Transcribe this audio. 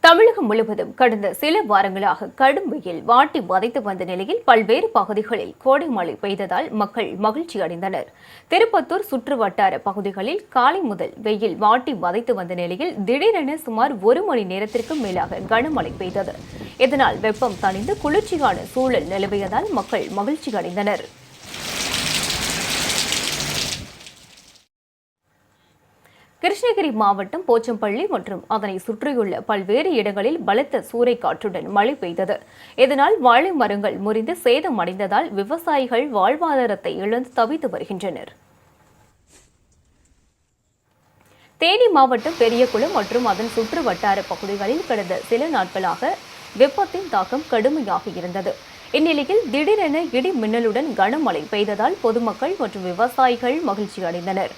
தமிழகம் முழுவதும் கடந்த சில வாரங்களாக கடும் வெயில் வாட்டி வதைத்து வந்த நிலையில் பல்வேறு பகுதிகளில் கோடை மழை பெய்ததால் மக்கள் மகிழ்ச்சி அடைந்தனர். திருப்பத்தூர் சுற்றுவட்டார பகுதிகளில் காலை முதல் வெயில் வாட்டி வதைத்து வந்த நிலையில் திடீரென சுமார் 1 மணி நேரத்திற்கும் மேலாக கனமழை பெய்தது. இதனால் வெப்பம் தணிந்து குளிர்ச்சியான சூழல் நிலவியதால் மக்கள் மகிழ்ச்சி அடைந்தனர். கிருஷ்ணகிரி மாவட்டம் போச்சம்பள்ளி மற்றும் அதனை சுற்றியுள்ள பல்வேறு இடங்களில் பலத்த சூறைக்காற்றுடன் மழை பெய்தது. இதனால் வாழை மரங்கள் முறிந்து சேதமடைந்ததால் விவசாயிகள் வாழ்வாதாரத்தை இழந்து தவித்து வருகின்றனர். தேனி மாவட்டம் பெரியகுளம் மற்றும் அதன் சுற்று வட்டார பகுதிகளில் கடந்த சில நாட்களாக வெப்பத்தின் தாக்கம் கடுமையாக இருந்தது. இந்நிலையில் திடீரென இடி மின்னலுடன் கனமழை பெய்ததால் பொதுமக்கள் மற்றும் விவசாயிகள் மகிழ்ச்சி அடைந்தனர்.